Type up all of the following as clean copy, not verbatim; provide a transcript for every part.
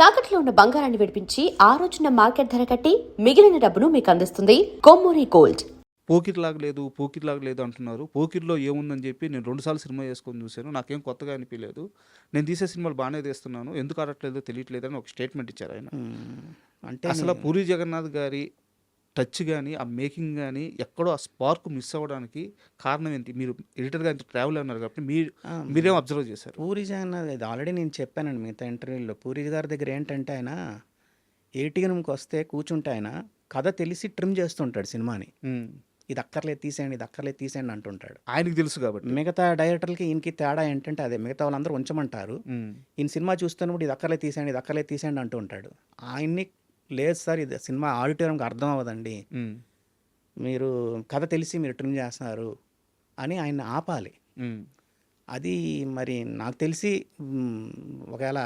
తాకట్లో ఉన్న బంగారాన్ని విడిపించి ఆ రోజున మార్కెట్ ధర కట్టి మిగిలిన డబ్బును మీకు అందిస్తుంది కొమ్మూరి గోల్డ్. పోకిరిలాగా లేదు అంటున్నారు. పోకిరిలో ఏముందని చెప్పి నేను 2 సార్లు సినిమా చేసుకొని చూశాను. నాకేం కొత్తగా అనిపియలేదు. నేను తీసే సినిమాలు బాగానే తీస్తున్నాను. ఎందుకు ఆడట్లేదో తెలియట్లేదని ఒక స్టేట్మెంట్ ఇచ్చారు ఆయన. అంటే అసలు పూరి జగన్నాథ్ గారి టచ్ కానీ, ఆ మేకింగ్ కానీ ఎక్కడో ఆ స్పార్క్ మిస్ అవ్వడానికి కారణం ఏంటి? మీరు ఎడిటర్గా ఇంత ట్రావెల్ అన్నారు కాబట్టి మీరేం అబ్జర్వ్ చేశారు? పూరి జగన్నాథ్ ఇది ఆల్రెడీ నేను చెప్పానండి మిగతా ఇంటర్వ్యూలో. పూరి గారి దగ్గర ఏంటంటే ఆయన ఏటీఎంకి వస్తే కూర్చుంటే ఆయన కథ తెలిసి ట్రిమ్ చేస్తుంటాడు సినిమాని. ఇది అక్కర్లేదు తీసేయండి, ఇది అక్కర్లేదు తీసేయండి అంటుంటాడు. ఆయనకి తెలుసు కాబట్టి. మిగతా డైరెక్టర్లకి ఈయనకి తేడా ఏంటంటే అదే, మిగతా వాళ్ళందరూ ఉంచమంటారు, ఈయన సినిమా చూస్తున్నప్పుడు ఇది అక్కర్లేదు తీసేయండి, ఇది అక్కర్లేదు తీసేయండి అంటూ ఉంటాడు. ఆయన్ని లేదు సార్, ఇది సినిమా ఆడిటోరియంకి అర్థం అవ్వదండి, మీరు కథ తెలిసి మీరు ట్రిమ్ చేస్తున్నారు అని ఆయన్ని ఆపాలి. అది మరి నాకు తెలిసి ఒకవేళ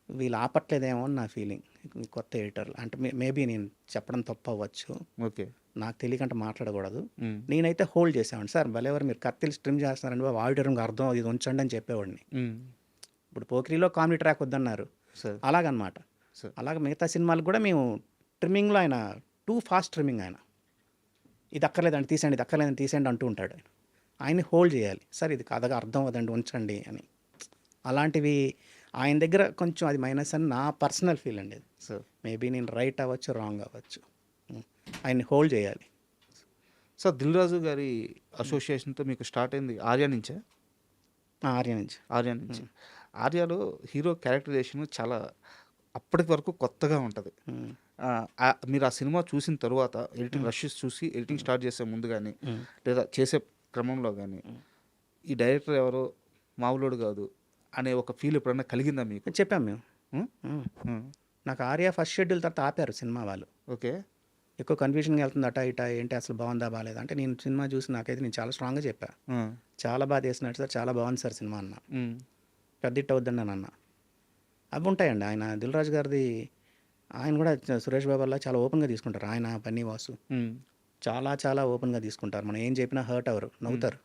వీళ్ళు ఆపట్లేదేమో అని నా ఫీలింగ్. కొత్త ఎడిటర్లు అంటే మేబీ నేను చెప్పడం తప్పు అవ్వచ్చు, ఓకే, నాకు తెలియకంటే మాట్లాడకూడదు. నేనైతే హోల్డ్ చేసేవాడిని, సార్ భలేవారు మీరు కథ తెలిసి ట్రిమ్ చేస్తున్నారండి బాబు, ఆడిటోరియంకి అర్థం ఇది ఉంచండి అని చెప్పేవాడిని. ఇప్పుడు పోకిరిలో కామెడీ ట్రాక్ వద్దన్నారు, అలాగనమాట. అలాగే మిగతా సినిమాలకు కూడా మేము ట్రిమ్మింగ్లో ఆయన టూ ఫాస్ట్ ట్రిమ్మింగ్. ఆయన ఇది అక్కర్లేదండి తీసేయండి, ఇది అక్కర్లేదని తీసేయండి అంటూ ఉంటాడు. ఆయన్ని హోల్డ్ చేయాలి, సార్ ఇది కథగా అర్థం అవ్వదండి ఉంచండి అని. అలాంటివి ఆయన దగ్గర కొంచెం అది మైనస్ అని నా పర్సనల్ ఫీల్ అండి. సో మేబీ నేను రైట్ అవ్వచ్చు, రాంగ్ అవ్వచ్చు, ఆయన్ని హోల్డ్ చేయాలి. సార్ దిల్ రాజు గారి అసోసియేషన్తో మీకు స్టార్ట్ అయింది ఆర్య నుంచే? ఆర్య నుంచి. ఆర్యలో హీరో క్యారెక్టరైజేషన్ చాలా అప్పటి వరకు కొత్తగా ఉంటుంది. మీరు ఆ సినిమా చూసిన తర్వాత ఎడిటింగ్ రషెస్ చూసి ఎడిటింగ్ స్టార్ట్ చేసే ముందు కానీ లేదా చేసే క్రమంలో కానీ ఈ డైరెక్టర్ ఎవరో మామూలుడు కాదు అనే ఒక ఫీల్ ఎప్పుడన్నా కలిగిందా మీకు? చెప్పాం మేము. నాకు ఆర్య ఫస్ట్ షెడ్యూల్ తర్వాత ఆపారు సినిమా వాళ్ళు. ఓకే, ఎక్కువ కన్ఫ్యూజన్గా వెళ్తుంది అటా ఇటా, ఏంటి అసలు బాగుందా బాగాలేదా అంటే, నేను సినిమా చూసి నాకైతే నేను చాలా స్ట్రాంగ్గా చెప్పా, చాలా బాగా చేసినట్టు సార్, చాలా బాగుంది సార్ సినిమా అన్న. పెద్ద హిట్ అవుద్దండి అని అన్న. అవి ఉంటాయండి. ఆయన దిల్ రాజు గారిది, ఆయన కూడా సురేష్ బాబులా చాలా ఓపెన్గా తీసుకుంటారు. ఆయన పన్నీ వాసు చాలా చాలా ఓపెన్గా తీసుకుంటారు. మనం ఏం చెప్పినా హర్ట్ అవ్వరు, నవ్వుతారు.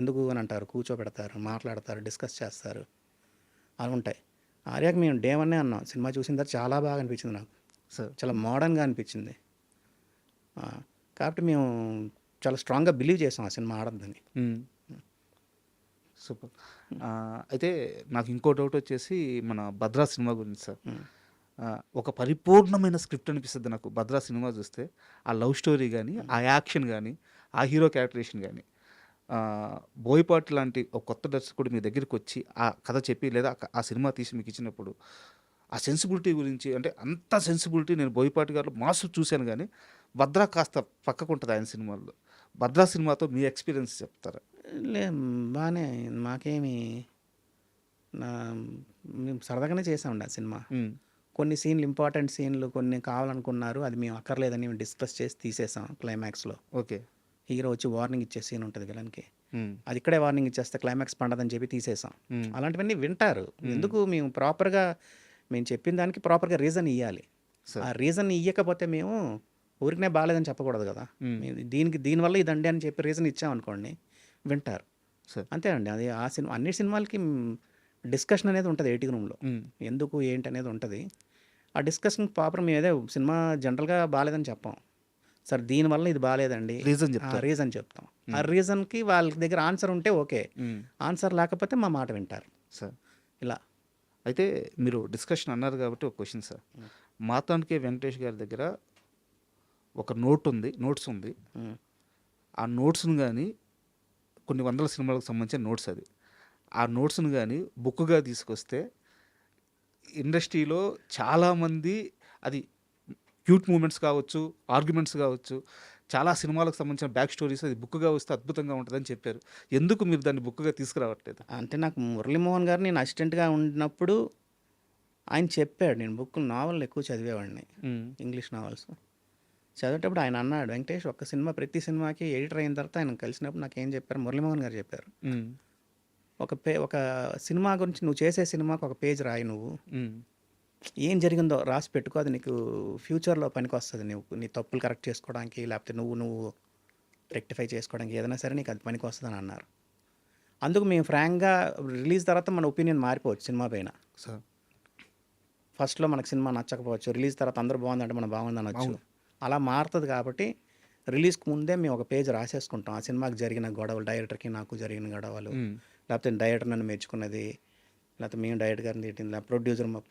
ఎందుకు అని అంటారు, కూర్చోబెడతారు, మాట్లాడతారు, డిస్కస్ చేస్తారు, అవి ఉంటాయి. ఆర్యాకి మేము డే వన్నే అన్నాం, సినిమా చూసిన తర్వాత చాలా బాగా అనిపించింది నాకు, చాలా మోడర్న్గా అనిపించింది. కాబట్టి మేము చాలా స్ట్రాంగ్గా బిలీవ్ చేసాం ఆ సినిమా ఆడద్దని. సూపర్. అయితే నాకు ఇంకో డౌట్ వచ్చేసి మన భద్రా సినిమా గురించి సార్. ఒక పరిపూర్ణమైన స్క్రిప్ట్ అనిపిస్తుంది నాకు భద్రా సినిమా చూస్తే. ఆ లవ్ స్టోరీ కానీ, ఆ యాక్షన్ కానీ, ఆ హీరో క్యారెక్టరేషన్ కానీ, బోయపాటి లాంటి ఒక కొత్త దర్శకుడు మీ దగ్గరికి వచ్చి ఆ కథ చెప్పి లేదా ఆ సినిమా తీసి మీకు ఇచ్చినప్పుడు ఆ సెన్సిబిలిటీ గురించి, అంటే అంత సెన్సిబిలిటీ నేను బోయపాటి గారు మాస్టర్ చూశాను కానీ భద్రా కాస్త పక్కకు ఉంటుంది ఆయన సినిమాల్లో. భద్రా సినిమాతో మీ ఎక్స్పీరియన్స్ చెప్తారా? బాగానే, మాకేమి మేము సరదాగానే చేసామండి ఆ సినిమా. కొన్ని సీన్లు, ఇంపార్టెంట్ సీన్లు కొన్ని కావాలనుకున్నారు, అది మేము అక్కర్లేదని మేము డిస్కస్ చేసి తీసేసాం క్లైమాక్స్లో. ఓకే, హీరో వచ్చి వార్నింగ్ ఇచ్చే సీన్ ఉంటుంది విలన్కి, అది ఇక్కడే వార్నింగ్ ఇచ్చేస్తే క్లైమాక్స్ పండదని చెప్పి తీసేసాం. అలాంటివన్నీ వింటారు. ఎందుకు మేము ప్రాపర్గా మేము చెప్పిన దానికి ప్రాపర్గా రీజన్ ఇవ్వాలి. ఆ రీజన్ ఇవ్వకపోతే మేము ఊరికనే బాగాలేదని చెప్పకూడదు కదా. దీనివల్ల ఇదండి అని చెప్పి రీజన్ ఇచ్చామనుకోండి, వింటారు. అంతే అండి. అది ఆ సినిమా అన్ని సినిమాలకి డిస్కషన్ అనేది ఉంటుంది ఎడిటింగ్ రూమ్లో, ఎందుకు ఏంటి అనేది ఉంటుంది. ఆ డిస్కషన్ ప్రాపర్ మేము ఏదో సినిమా జనరల్గా బాగాలేదని చెప్పాం, సార్ దీనివల్ల ఇది బాగాలేదండి రీజన్ చెప్తాం. ఆ రీజన్కి వాళ్ళ దగ్గర ఆన్సర్ ఉంటే ఓకే, ఆన్సర్ లేకపోతే మా మాట వింటారు సార్. ఇలా అయితే మీరు డిస్కషన్ అన్నారు కాబట్టి ఒక క్వశ్చన్ సార్. మాతాండ్కే వెంకటేష్ గారి దగ్గర ఒక నోట్స్ ఉంది. ఆ నోట్స్ను కానీ కొన్ని వందల సినిమాలకు సంబంధించిన నోట్స్ అది. ఆ నోట్స్ను కానీ బుక్గా తీసుకొస్తే ఇండస్ట్రీలో చాలామంది అది క్యూట్ మూమెంట్స్ కావచ్చు, ఆర్గ్యుమెంట్స్ కావచ్చు, చాలా సినిమాలకు సంబంధించిన బ్యాక్ స్టోరీస్ అది బుక్గా వస్తే అద్భుతంగా ఉంటుందని చెప్పారు. ఎందుకు మీరు దాన్ని బుక్గా తీసుకురావట్లేదు? అంటే నాకు మురళీమోహన్ గారు నేను అసిస్టెంట్గా ఉన్నప్పుడు ఆయన చెప్పాడు, నేను నావల్ ఎక్కువ చదివేవాడిని, ఇంగ్లీష్ నావల్స్ చదివేటప్పుడు ఆయన అన్నాడు, వెంకటేష్ ఒక్క సినిమా ప్రతి సినిమాకి ఎడిటర్ అయిన తర్వాత ఆయన కలిసినప్పుడు నాకు ఏం చెప్పారు, మురళీమోహన్ గారు చెప్పారు, ఒక సినిమా గురించి నువ్వు చేసే సినిమాకి ఒక పేజ్ రాయి, నువ్వు ఏం జరిగిందో రాసి పెట్టుకో, అది నీకు ఫ్యూచర్లో పనికి వస్తుంది, నువ్వు నీ తప్పులు కరెక్ట్ చేసుకోవడానికి, లేకపోతే నువ్వు రెక్టిఫై చేసుకోవడానికి, ఏదైనా సరే నీకు అది పనికి వస్తుందని అన్నారు. అందుకు మేము ఫ్రాంక్గా రిలీజ్ తర్వాత మన ఒపీనియన్ మారిపోవచ్చు సినిమా పైన. ఫస్ట్‌లో మనకు సినిమా నచ్చకపోవచ్చు. రిలీజ్ తర్వాత అందరూ బాగుందంటే మనం బాగుందనొచ్చు. అలా మారుతది కాబట్టి రిలీజ్‌కి ముందే మేము ఒక పేజ్ రాసేసుకుంటాం. ఆ సినిమాకి జరిగిన గొడవలు, డైరెక్టర్‌కి నాకు జరిగిన గొడవలు, లేకపోతే డైరెక్టర్ నన్ను మెచ్చుకున్నది, లేకపోతే మేము డైరెక్టర్ గారిని తిట్టింది, లేకపోతే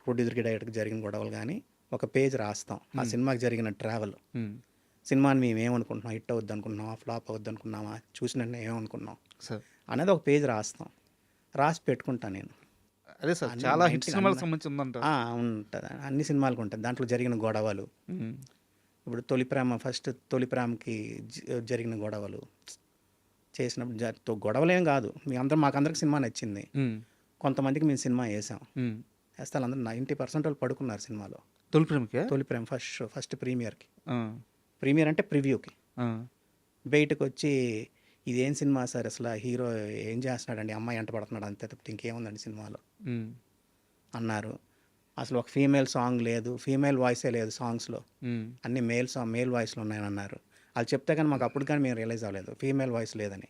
ప్రొడ్యూసర్‌కి డైరెక్టర్‌కి జరిగిన గొడవలు గానీ ఒక పేజ్ రాస్తాం. ఆ సినిమాకి జరిగిన ట్రావెల్. సినిమాని మేము ఏమనుకుంటున్నాం, హిట్ అవుద్ది అనుకుంటున్నామా, ఫ్లాప్ అవుద్ది అనుకున్నామా, చూసిన వెంటనే ఏమనుకున్నాం సార్ అనేది ఒక పేజ్ రాస్తాం. రాసి పెట్టుకుంటా నేను. అదే సార్ అన్ని చాలా హిట్ 90 సినిమాలకు సంబంధించి ఉందంట. ఉంటది. అన్ని సినిమాలకు ఉంటుంది. దాంట్లో జరిగిన గొడవలు. ఇప్పుడు తొలి ప్రేమకి జరిగిన గొడవలు చేసినప్పుడు గొడవలేం కాదు. మాకందరికి సినిమా నచ్చింది. కొంతమందికి మేము సినిమా వేసాం. వేస్తే వాళ్ళందరూ 90% వాళ్ళు పడుకున్నారు సినిమాలో. తొలి ప్రేమకే తొలి ప్రేమ ఫస్ట్ ప్రీమియర్కి. ప్రీమియర్ అంటే ప్రివ్యూకి బయటకు వచ్చి ఇదేం సినిమా సార్, అసలు హీరో ఏం చేస్తున్నాడండి, అమ్మాయి ఎంట పడుతున్నాడు అంతే తప్పితే ఇంకేముందండి సినిమాలో అన్నారు. అసలు ఒక ఫీమేల్ సాంగ్ లేదు, ఫీమేల్ వాయిసే లేదు సాంగ్స్లో, అన్ని మేల్ వాయిస్లో ఉన్నాయని అన్నారు. వాళ్ళు చెప్తే కానీ మాకు అప్పుడు కానీ మేము రియలైజ్ అవ్వలేదు ఫీమేల్ వాయిస్ లేదని.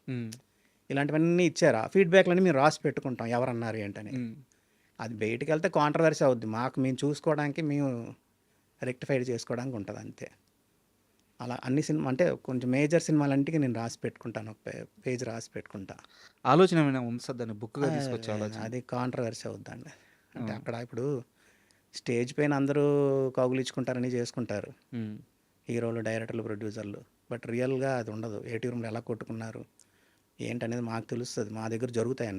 ఇలాంటివన్నీ ఇచ్చారు. ఆ ఫీడ్బ్యాక్లన్నీ మేము రాసి పెట్టుకుంటాం ఎవరన్నారు ఏంటని. అది బయటికి వెళ్తే కాంట్రవర్సీ అవుద్ది. మేము చూసుకోవడానికి, మేము రెక్టిఫైడ్ చేసుకోవడానికి ఉంటుంది అంతే. అలా అన్ని సినిమా అంటే కొంచెం మేజర్ సినిమాలంటికి నేను రాసి పెట్టుకుంటాను. ఒక పేజ్ రాసి పెట్టుకుంటా. ఆలోచన ఏమైనా ఉంది సార్ దాన్ని బుక్గా తీసుకొచ్చే ఆలోచన? అది కాంట్రవర్సీ అవుద్దండి. అంటే అక్కడ ఇప్పుడు స్టేజ్ పైన అందరూ కౌగులించుకుంటారని చేసుకుంటారు హీరోలు, డైరెక్టర్లు, ప్రొడ్యూసర్లు. బట్ రియల్గా అది ఉండదు. ఏటీ రూమ్లో ఎలా కొట్టుకున్నారు ఏంటనేది మాకు తెలుస్తుంది. మా దగ్గర జరుగుతాయి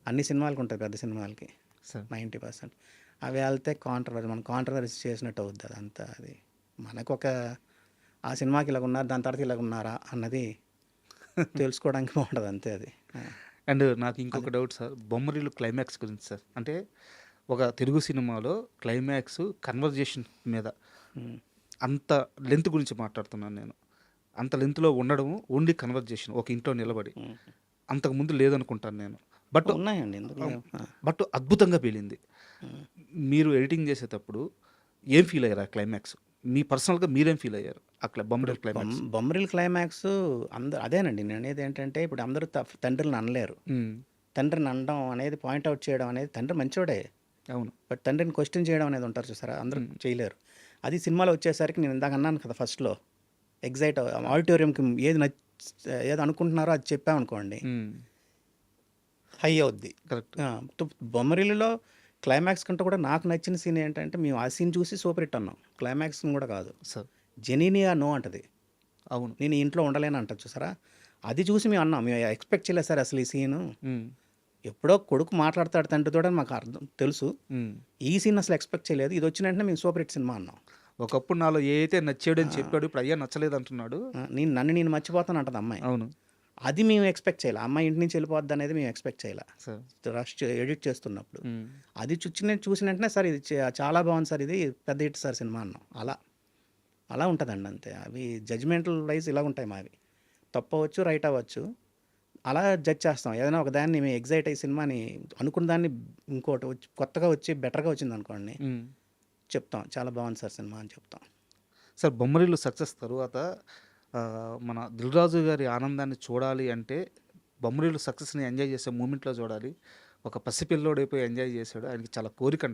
అన్ని సినిమాలకు ఉంటుంది, పెద్ద సినిమాలకి 90%. అవి వెళ్తే మనం కాంట్రవర్సీ చేసినట్టు అవుద్ది అదంతా. అది మనకొక ఆ సినిమాకి ఇలాగ ఉన్నారు, దాని తర్వాత ఇలాగ ఉన్నారా అన్నది తెలుసుకోవడానికి బాగుంటుంది అంతే అది. అండ్ నాకు ఇంకొక డౌట్ సార్, బొమ్మరిల్లు క్లైమాక్స్ గురించి సార్. అంటే ఒక తెలుగు సినిమాలో క్లైమాక్స్ కన్వర్జేషన్ మీద అంత లెంత్ గురించి మాట్లాడుతున్నాను నేను. అంత లెంత్లో ఉండడం ఓన్లీ కన్వర్జేషన్, ఒక ఇంట్లో నిలబడి, అంతకుముందు లేదనుకుంటాను నేను. బట్ ఉన్నాయండి బట్ అద్భుతంగా పేలింది. మీరు ఎడిటింగ్ చేసేటప్పుడు ఏం ఫీల్ అయ్యారు ఆ క్లైమాక్స్? మీ పర్సనల్గా మీరేం ఫీల్ అయ్యారు అక్కడ బొమ్మరిల్ క్లైమాక్స్? బొమ్మరిల్ క్లైమాక్స్ అందరూ అదేనండి. నేను అనేది ఏంటంటే ఇప్పుడు అందరూ తండ్రిని అనలేరు. తండ్రిని అనడం అనేది, పాయింట్అవుట్ చేయడం అనేది, తండ్రి మంచోడే అవును, బట్ తండ్రిని క్వశ్చన్ చేయడం అనేది ఉంటారు చూసారా, అందరూ చేయలేరు. అది సినిమాలో వచ్చేసరికి నేను ఇందాక అన్నాను కదా ఫస్ట్లో, ఎగ్జైట్ ఆడిటోరియంకి ఏది అనుకుంటున్నారో అది చెప్పామనుకోండి హై అవుద్ది. కరెక్ట్. బొమ్మరిల్లులో క్లైమాక్స్ కంటే కూడా నాకు నచ్చిన సీన్ ఏంటంటే, మేము ఆ సీన్ చూసి సూపర్ హిట్ అన్నాం. క్లైమాక్స్ కూడా కాదు, సార్ జెనీనియా నో అంటది, అవును, నేను ఇంట్లో ఉండలేను అంటది చూసారా, అది చూసి మేము అన్నాం. మేము ఎక్స్పెక్ట్ చేయలేదు సార్ అసలు ఈ సీను. ఎప్పుడో కొడుకు మాట్లాడతాడు తండ్రితో అని మాకు అర్థం తెలుసు. ఈ సీన్ అసలు ఎక్స్పెక్ట్ చేయలేదు. ఇది వచ్చిన వెంటనే మేము సూపర్ హిట్ సినిమా అన్నాం. ఒకప్పుడు నాలో ఏ అయితే నచ్చాడు అని చెప్పాడు, ఇప్పుడు అయ్యా నచ్చలేదు అంటున్నాడు. నేను మర్చిపోతాను అంటది అమ్మాయి. అవును, అది మేము ఎక్స్పెక్ట్ చేయాలి. అమ్మాయి ఇంటి నుంచి వెళ్ళిపోద్ది అనేది మేము ఎక్స్పెక్ట్ చేయాలి సార్. రష్ ఎడిట్ చేస్తున్నప్పుడు. అది చూసిన వెంటనే సార్ ఇది చాలా బాగుంది సార్, ఇది పెద్ద హిట్ సార్ సినిమా అన్నాం. అలా ఉంటుందండి అంతే. అవి జడ్జిమెంటల్ వైజ్ ఇలా ఉంటాయి మావి. తప్పవచ్చు, రైట్ అవ్వచ్చు, అలా జడ్జ్ చేస్తాం. ఏదైనా ఒక దాన్ని మేము ఎగ్జైట్ అయ్యి సినిమాని అనుకున్న దాన్ని ఇంకోటి కొత్తగా వచ్చి బెటర్గా వచ్చింది అనుకోండి, చెప్తాం చాలా బాగుంది సార్ సినిమా అని చెప్తాం. సార్ బొమ్మరిల్లు సక్సెస్ తర్వాత మన దిల్ రాజు గారి ఆనందాన్ని చూడాలి అంటే బొమ్మరిల్లు సక్సెస్ని ఎంజాయ్ చేసే మూమెంట్లో చూడాలి. ఒక పసిపిల్లోడైపోయి ఎంజాయ్ చేశాడు, ఆయనకి చాలా కోరిక